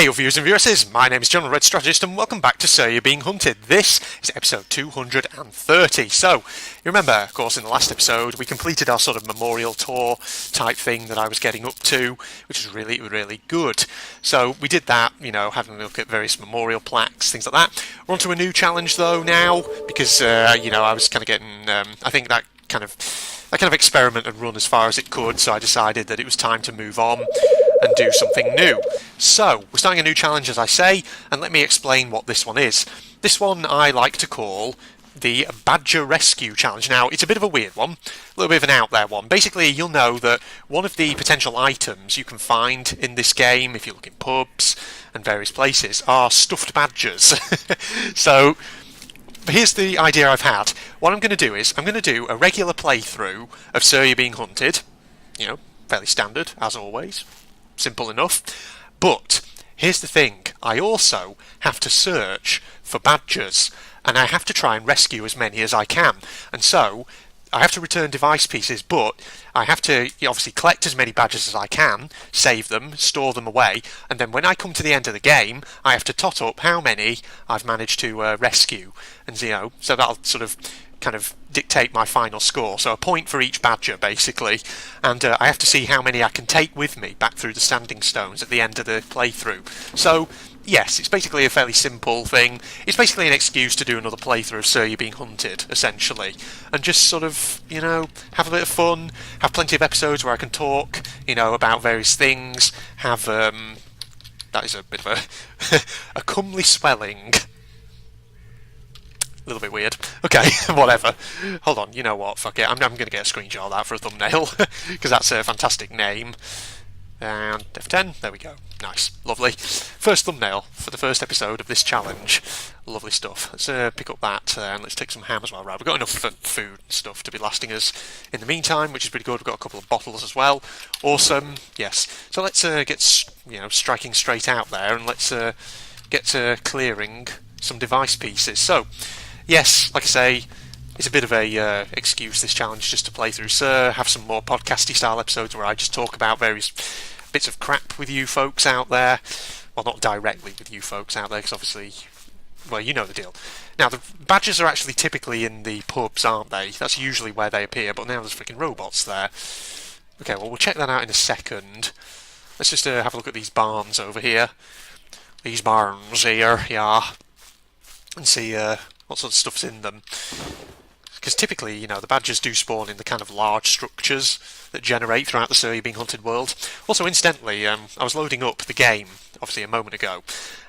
Hey viewers and viewresses, my name is John, Red Strategist, and welcome back to So You're Being Hunted. This is episode 230. So, you remember, of course, in the last episode, we completed our sort of memorial tour type thing that I was getting up to, which was really good. So, we did that, having a look at various memorial plaques, things like that. We're on to a new challenge, though, now, because, I was kind of getting, I think that kind of experiment had run as far as it could, so I decided that it was time to move on and do something new. So, we're starting a new challenge, as I say, and let me explain what this one is. This one I like to call the Badger Rescue Challenge. Now, it's a bit of a weird one, a little bit of an out there one. Basically, you'll know that one of the potential items you can find in this game, if you look in pubs and various places, are stuffed badgers. So, here's the idea I've had. What I'm going to do is, I'm going to do a regular playthrough of So You're Being Hunted. Fairly standard, as always. Simple enough. But, here's the thing. I also have to search for badgers. And I have to try and rescue as many as I can. And so, I have to return device pieces, but I have to obviously collect as many badges as I can, save them, store them away, and then when I come to the end of the game, I have to tot up how many I've managed to rescue. And so that'll sort of kind of dictate my final score. So a point for each badger, basically. And I have to see how many I can take with me back through the standing stones at the end of the playthrough. So, yes, it's basically a fairly simple thing. It's basically an excuse to do another playthrough of So You're Being Hunted, essentially. And just sort of, have a bit of fun, have plenty of episodes where I can talk, about various things, have, that is a bit of a comely swelling. A little bit weird. Okay, whatever. Hold on, you know what, fuck it, I'm going to get a screenshot of that for a thumbnail, because that's a fantastic name. And F10, there we go. Nice, lovely. First thumbnail for the first episode of this challenge. Lovely stuff. Let's pick up that and let's take some ham as well. Right, we've got enough food and stuff to be lasting us in the meantime, which is pretty good. We've got a couple of bottles as well. Awesome, yes. So let's get, striking straight out there and let's get to clearing some device pieces. So, yes, like I say, it's a bit of a excuse, this challenge, just to play through have some more podcasty style episodes where I just talk about various bits of crap with you folks out there. Well, not directly with you folks out there, because obviously, well, you know the deal. Now, the badgers are actually typically in the pubs, aren't they? That's usually where they appear, but now there's freaking robots there. Okay, well, we'll check that out in a second. Let's just have a look at these barns over here. These barns here, yeah. And see what sort of stuff's in them. Because typically, the badgers do spawn in the kind of large structures that generate throughout the So You're Being Hunted world. Also, incidentally, I was loading up the game, obviously a moment ago,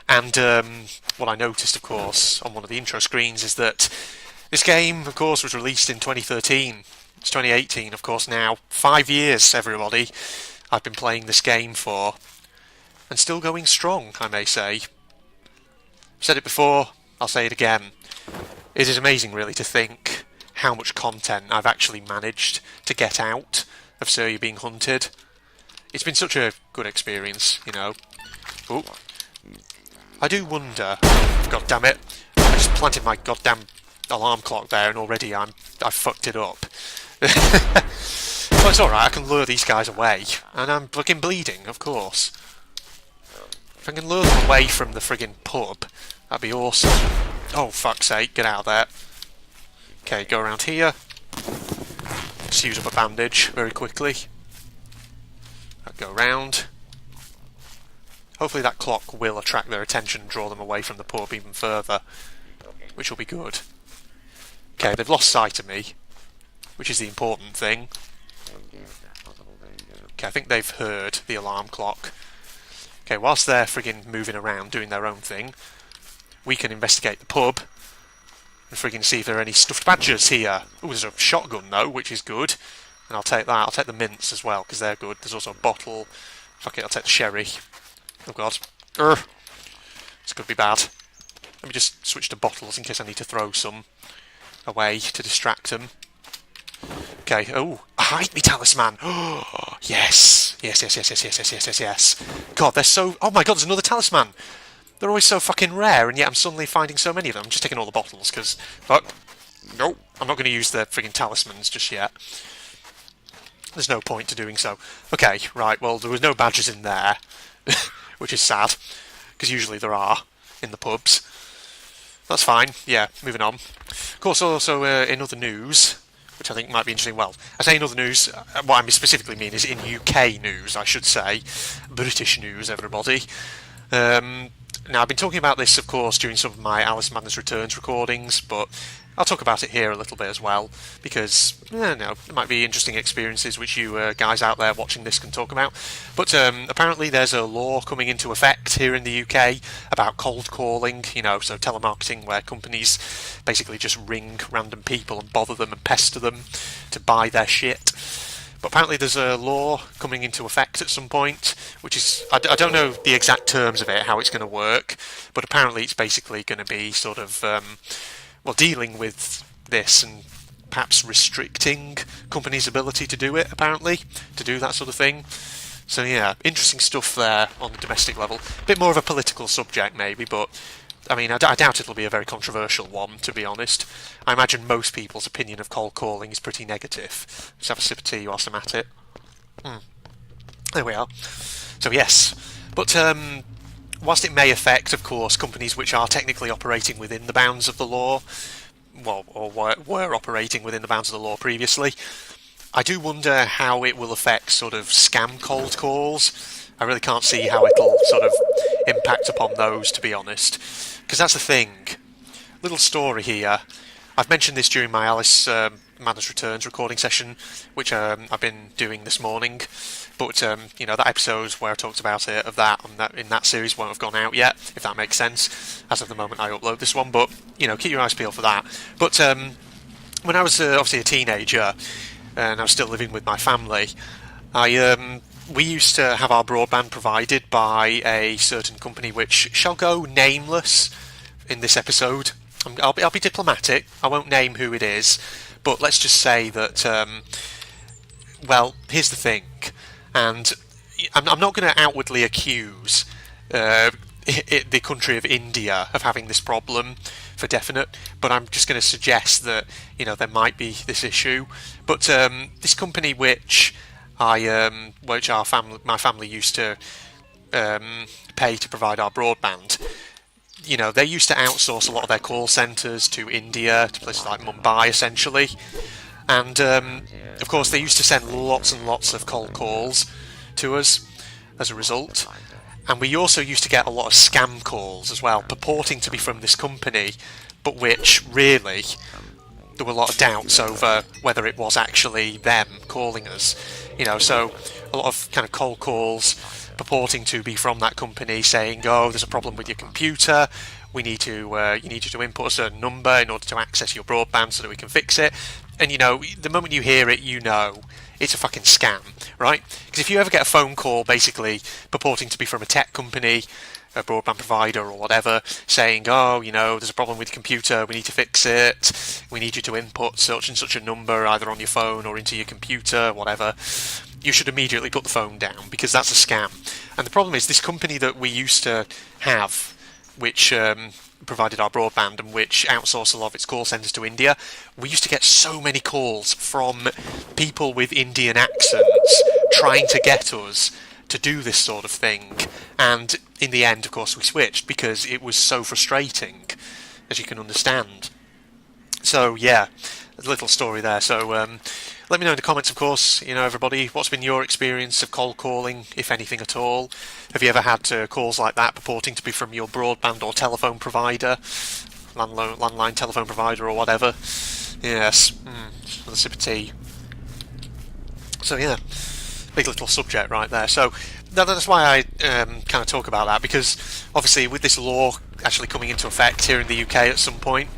and what I noticed, of course, on one of the intro screens is that this game, of course, was released in 2013. It's 2018, of course, now. 5 years, everybody, I've been playing this game for. And still going strong, I may say. I've said it before, I'll say it again. It is amazing, really, to think how much content I've actually managed to get out of So You're Being Hunted. It's been such a good experience, Ooh. I do wonder, god damn it, I just planted my goddamn alarm clock there and already I fucked it up. But it's alright, I can lure these guys away, and I'm fucking bleeding, of course. If I can lure them away from the friggin' pub, that'd be awesome. Oh, fuck's sake, get out of there. Okay, go around here. Just use up a bandage very quickly. Go round. Hopefully that clock will attract their attention and draw them away from the pub even further, which will be good. Okay, they've lost sight of me, which is the important thing. Okay, I think they've heard the alarm clock. Okay, whilst they're friggin' moving around doing their own thing, we can investigate the pub and friggin' see if there are any stuffed badgers here. Oh, there's a shotgun though, which is good. And I'll take that. I'll take the mints as well, because they're good. There's also a bottle. Fuck it, I'll take the sherry. Oh god. This could be bad. Let me just switch to bottles in case I need to throw some away to distract them. Okay, oh, hide me talisman! Oh, yes! Yes. God, they're so... Oh my god, there's another talisman! They're always so fucking rare, and yet I'm suddenly finding so many of them. I'm just taking all the bottles, because... Fuck. Nope. I'm not going to use the friggin' talismans just yet. There's no point to doing so. Okay, right, well, there was no badgers in there, which is sad. because usually there are in the pubs. That's fine. Yeah, moving on. Of course, also in other news, which I think might be interesting. Well, I say in other news, what I specifically mean is in UK news, I should say. British news, everybody. Now, I've been talking about this, of course, during some of my Alice Madness Returns recordings, but I'll talk about it here a little bit as well, because, there might be interesting experiences which you guys out there watching this can talk about. But apparently there's a law coming into effect here in the UK about cold calling, so telemarketing, where companies basically just ring random people and bother them and pester them to buy their shit. But apparently there's a law coming into effect at some point, which is, I don't know the exact terms of it, how it's going to work, but apparently it's basically going to be sort of, dealing with this and perhaps restricting companies' ability to do it, apparently, to do that sort of thing. So yeah, interesting stuff there on the domestic level. A bit more of a political subject maybe, but I mean, I doubt it'll be a very controversial one, to be honest. I imagine most people's opinion of cold calling is pretty negative. Let's have a sip of tea whilst I'm at it. There we are. So yes, but whilst it may affect, of course, companies which are technically operating within the bounds of the law, or were operating within the bounds of the law previously, I do wonder how it will affect sort of scam cold calls. I really can't see how it'll sort of impact upon those, to be honest. Because that's the thing. Little story here. I've mentioned this during my Alice Madness Returns recording session, which I've been doing this morning. But, that episode where I talked about it, in that series won't have gone out yet, if that makes sense. As of the moment I upload this one, but, keep your eyes peeled for that. But when I was obviously a teenager, and I was still living with my family, we used to have our broadband provided by a certain company which shall go nameless in this episode. I'll be diplomatic. I won't name who it is, but let's just say that. Here's the thing, and I'm not going to outwardly accuse the country of India of having this problem for definite, but I'm just going to suggest that there might be this issue. But this company which my family used to pay to provide our broadband, they used to outsource a lot of their call centres to India, to places like Mumbai, essentially. And, of course, they used to send lots and lots of cold calls to us as a result. And we also used to get a lot of scam calls as well, purporting to be from this company, but which, really, there were a lot of doubts over whether it was actually them calling us. So a lot of kind of cold calls purporting to be from that company saying, oh, there's a problem with your computer, you need you to input a certain number in order to access your broadband so that we can fix it. And the moment you hear it, it's a fucking scam, right? Because if you ever get a phone call basically purporting to be from a tech company, a broadband provider or whatever, saying, oh, there's a problem with your computer, we need to fix it, we need you to input such and such a number either on your phone or into your computer, whatever, you should immediately put the phone down, because that's a scam. And the problem is, this company that we used to have, which provided our broadband and which outsourced a lot of its call centres to India, we used to get so many calls from people with Indian accents trying to get us to do this sort of thing. And in the end, of course, we switched because it was so frustrating, as you can understand. So, yeah, a little story there. So, let me know in the comments, of course, everybody, what's been your experience of cold calling, if anything at all? Have you ever had calls like that purporting to be from your broadband or telephone provider, landline telephone provider or whatever? Yes, another sip of tea. So yeah, big little subject right there. So that's why I kind of talk about that, because obviously with this law actually coming into effect here in the UK at some point,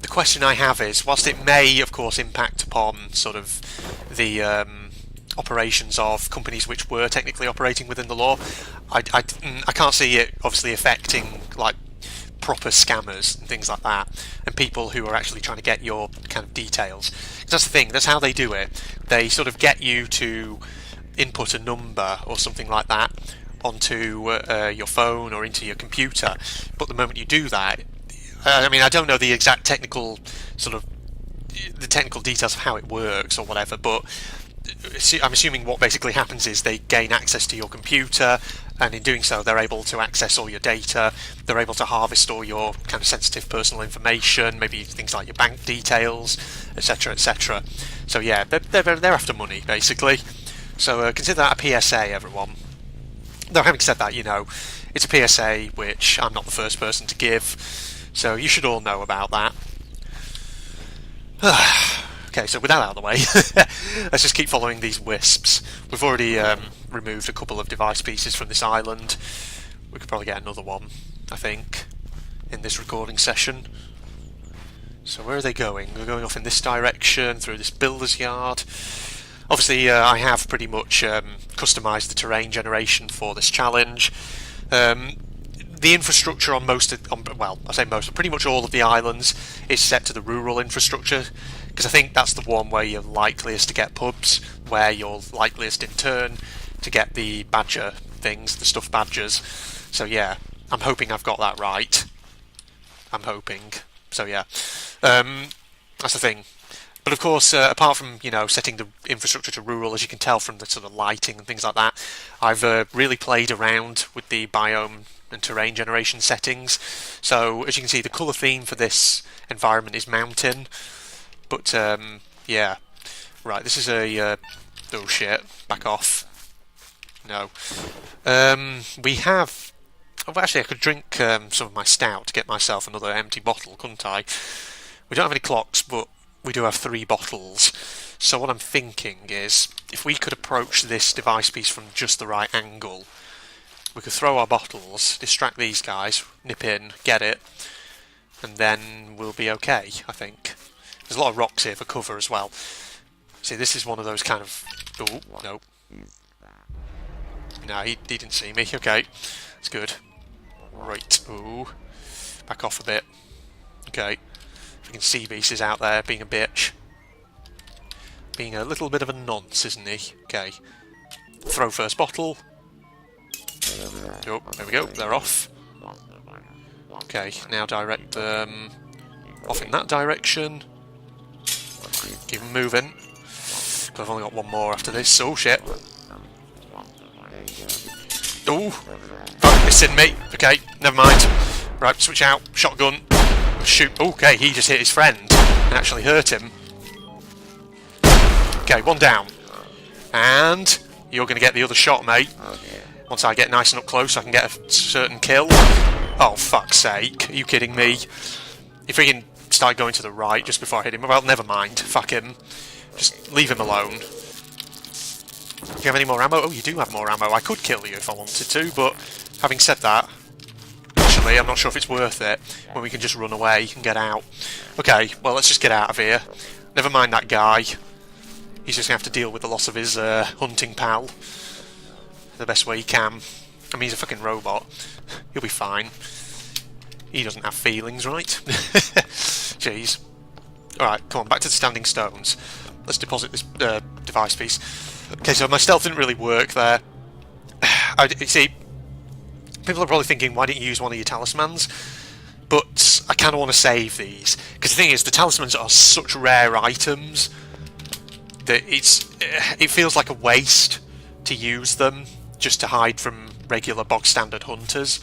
the question I have is, whilst it may, of course, impact upon sort of the operations of companies which were technically operating within the law, I can't see it obviously affecting like proper scammers and things like that, and people who are actually trying to get your kind of details. 'Cause that's the thing, that's how they do it. They sort of get you to input a number or something like that onto your phone or into your computer, but the moment you do that, I don't know the exact technical details of how it works or whatever, but I'm assuming what basically happens is they gain access to your computer, and in doing so they're able to access all your data, they're able to harvest all your kind of sensitive personal information, maybe things like your bank details, etc, etc. So yeah, they're after money basically. So consider that a PSA, everyone. Though having said that, you know, it's a PSA which I'm not the first person to give, so you should all know about that. Okay, so with that out of the way, let's just keep following these wisps. We've already removed a couple of device pieces from this island. We could probably get another one, I think, in this recording session. So where are they going? They're going off in this direction, through this builder's yard. Obviously, I have pretty much customised the terrain generation for this challenge. The infrastructure on well, I say most, but pretty much all of the islands is set to the rural infrastructure, because I think that's the one where you're likeliest to get pubs, where you're likeliest in turn to get the badger things, the stuffed badgers. So yeah, I'm hoping I've got that right. I'm hoping. So yeah, that's the thing. But of course, apart from, you know, setting the infrastructure to rural, as you can tell from the sort of lighting and things like that, I've really played around with the biome and terrain generation settings. So as you can see, the colour theme for this environment is mountain. But yeah, right, this is a oh shit, back off. No, we have. Oh, actually, I could drink some of my stout to get myself another empty bottle, couldn't I? We don't have any clocks, but we do have 3 bottles. So what I'm thinking is, if we could approach this device piece from just the right angle, we could throw our bottles, distract these guys, nip in, get it, and then we'll be okay, I think. There's a lot of rocks here for cover as well. See, this is one of those kind of... Oh, no. No, he didn't see me. Okay, that's good. Right, ooh. Back off a bit. Okay. Freaking sea beast is out there being a bitch. Being a little bit of a nonce, isn't he? Okay. Throw first bottle. Oh, there we go, they're off. Okay, now direct them off in that direction. Keep them moving. I've only got one more after this. Oh shit. Oh, fuck, missing me. Okay, never mind. Right, switch out. Shotgun. Shoot. Okay, he just hit his friend and actually hurt him. Okay, one down. And you're going to get the other shot, mate. Once I get nice and up close, I can get a certain kill. Oh, fuck's sake. Are you kidding me? He freaking started going to the right just before I hit him. Well, never mind. Fuck him. Just leave him alone. Do you have any more ammo? Oh, you do have more ammo. I could kill you if I wanted to, but having said that, actually, I'm not sure if it's worth it when we can just run away and get out. Okay, well, let's just get out of here. Never mind that guy. He's just going to have to deal with the loss of his hunting pal the best way he can. I mean, he's a fucking robot. He'll be fine. He doesn't have feelings, right? Jeez. Alright, come on, back to the standing stones. Let's deposit this device piece. Okay, so my stealth didn't really work there. You see, people are probably thinking, why didn't you use one of your talismans? But I kind of want to save these. Because the thing is, the talismans are such rare items that it feels like a waste to use them just to hide from regular bog standard hunters.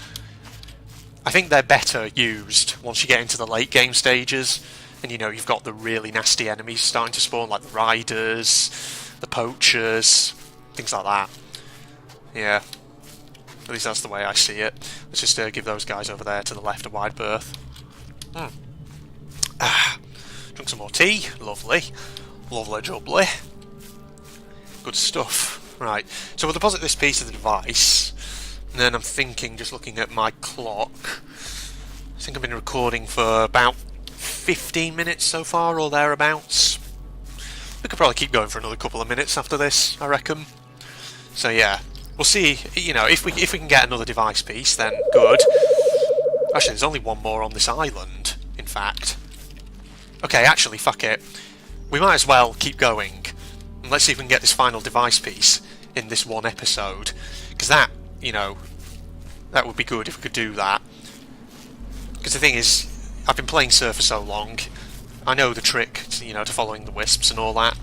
I think they're better used once you get into the late game stages, and you know, you've got the really nasty enemies starting to spawn, like the riders, the poachers, things like that. Yeah, at least that's the way I see it. Let's just give those guys over there to the left a wide berth. Drunk some more tea, lovely. Lovely jubbly. Good stuff. Right, so we'll deposit this piece of the device, and then I'm thinking, just looking at my clock, I think I've been recording for about 15 minutes so far, or thereabouts. We could probably keep going for another couple of minutes after this, I reckon. So yeah, we'll see, you know, if we can get another device piece, then good. Actually, there's only one more on this island, in fact. Okay, actually, fuck it. We might as well keep going. And let's see if we can get this final device piece in this one episode. Because that, you know, that would be good if we could do that. Because the thing is, I've been playing Surf for so long, I know the trick, you know, to following the wisps and all that.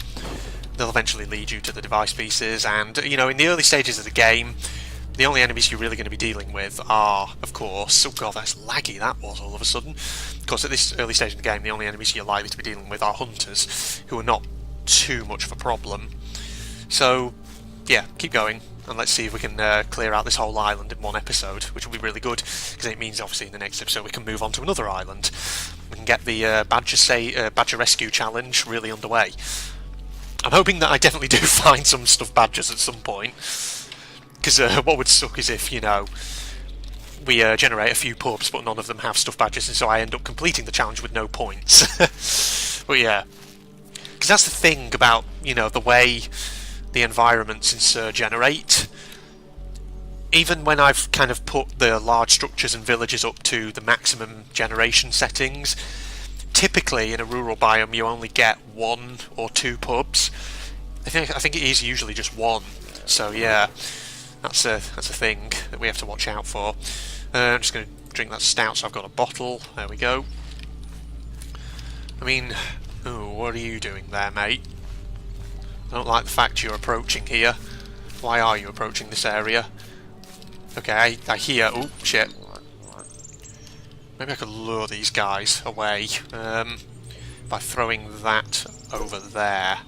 They'll eventually lead you to the device pieces, and, you know, in the early stages of the game, the only enemies you're really going to be dealing with are, of course... Oh god, that's laggy that was all of a sudden. Of course, at this early stage in the game, the only enemies you're likely to be dealing with are hunters, who are not too much of a problem. So, yeah, keep going, and let's see if we can clear out this whole island in one episode, which will be really good, because it means, obviously, in the next episode we can move on to another island. We can get the Badger Rescue Challenge really underway. I'm hoping that I definitely do find some stuffed badgers at some point. Because what would suck is if, you know, we generate a few pubs but none of them have stuffed badgers, and so I end up completing the challenge with no points. But yeah. Because that's the thing about, you know, the way the environments in Sur generate. Even when I've kind of put the large structures and villages up to the maximum generation settings, typically in a rural biome you only get 1 or 2 pubs. I think it is usually just 1. So yeah. That's a thing that we have to watch out for. I'm just going to drink that stout, so I've got a bottle. There we go. I mean, ooh, what are you doing there, mate? I don't like the fact you're approaching here. Why are you approaching this area? Okay, I hear... Oh, shit. Maybe I could lure these guys away by throwing that over there.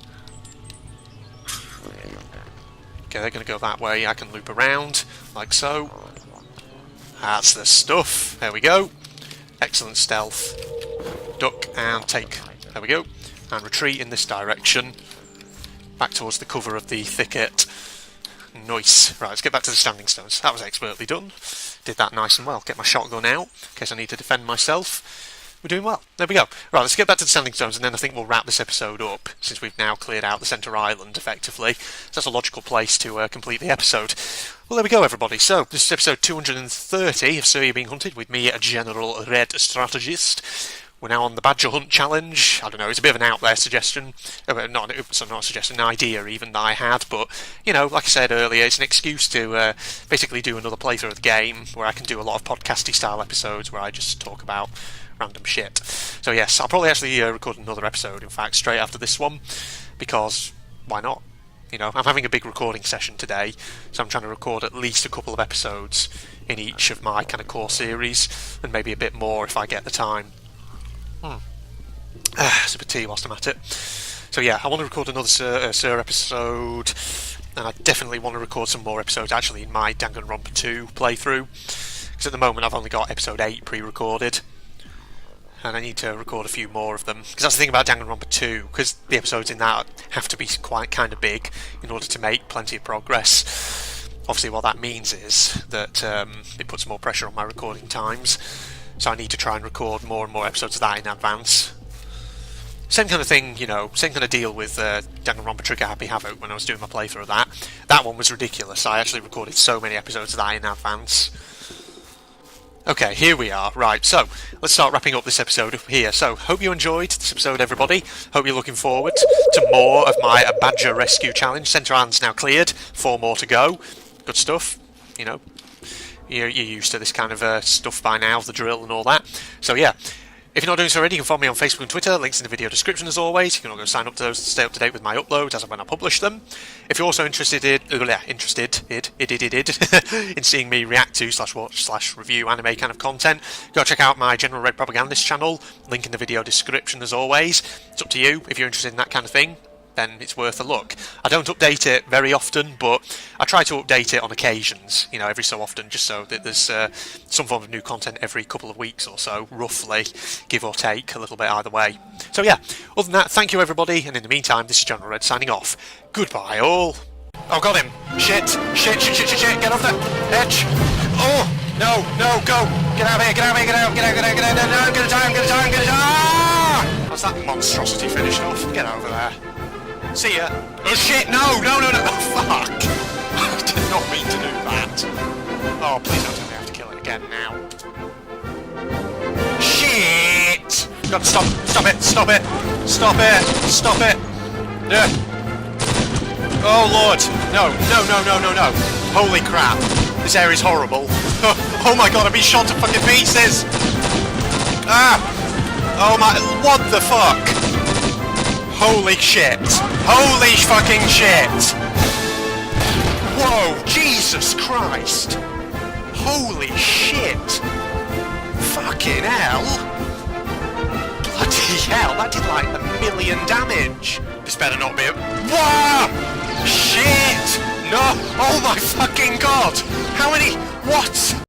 Okay, they're going to go that way. I can loop around, like so. That's the stuff. There we go. Excellent stealth. Duck and take. There we go. And retreat in this direction. Back towards the cover of the thicket. Nice. Right, let's get back to the standing stones. That was expertly done. Did that nice and well. Get my shotgun out, in case I need to defend myself. We're doing well. There we go. Right, let's get back to the standing stones, and then I think we'll wrap this episode up, since we've now cleared out the centre island, effectively. So that's a logical place to complete the episode. Well, there we go, everybody. So, this is episode 230 of Sir You're Being Hunted, with me, General Red Strategist. We're now on the Badger Hunt Challenge. I don't know, it's a bit of an out there suggestion. Not a suggestion, an idea even that I had, but, you know, like I said earlier, it's an excuse to basically do another playthrough of the game, where I can do a lot of podcasty style episodes where I just talk about random shit. So yes, I'll probably actually record another episode, in fact, straight after this one, because why not? You know, I'm having a big recording session today, so I'm trying to record at least a couple of episodes in each of my kind of core series, and maybe a bit more if I get the time. Sip of tea whilst I'm at it. So yeah, I want to record another Sir episode, and I definitely want to record some more episodes actually in my Danganronpa 2 playthrough, because at the moment I've only got episode 8 pre-recorded. And I need to record a few more of them, because that's the thing about Danganronpa 2, because the episodes in that have to be quite kind of big in order to make plenty of progress. Obviously what that means is that it puts more pressure on my recording times, so I need to try and record more and more episodes of that in advance. Same kind of thing, you know, same kind of deal with Danganronpa Trigger Happy Havoc when I was doing my playthrough of that. That one was ridiculous. I actually recorded so many episodes of that in advance. Okay, here we are. Right, so let's start wrapping up this episode here. So, hope you enjoyed this episode, everybody. Hope you're looking forward to more of my Badger Rescue Challenge. Centre Island's now cleared. 4 more to go. Good stuff. You know, you're used to this kind of stuff by now, the drill and all that. So, yeah. If you're not doing so already, you can follow me on Facebook and Twitter, links in the video description as always. You can also sign up to those to stay up to date with my uploads as and when I publish them. If you're also interested in seeing me react to /watch/review anime kind of content, go check out my General Red Propagandist channel, link in the video description as always. It's up to you if you're interested in that kind of thing. Then it's worth a look. I don't update it very often, but I try to update it on occasions, you know, every so often, just so that there's some form of new content every couple of weeks or so, roughly, give or take, a little bit either way. So yeah, other than that, thank you everybody, and in the meantime, this is General Red signing off. Goodbye all. Oh, got him. Shit, get off that edge. Oh, no, go. Get out of here, get out, no, get a time. Ah! How's that monstrosity finished off? Get over there. See ya. Oh shit, no. Oh fuck. I did not mean to do that. Oh, please don't tell me I have to kill it again now. Shit! Got to stop it. Yeah. Oh lord. No. Holy crap. This area's horrible. Oh my god, I've been shot to fucking pieces. Ah! Oh my, what the fuck? Holy shit. Holy fucking shit. Whoa, Jesus. Jesus Christ! Holy shit! Fucking hell! Bloody hell, that did like 1,000,000 damage! This better not be a... Wow! Shit! No! Oh my fucking god! How many... What?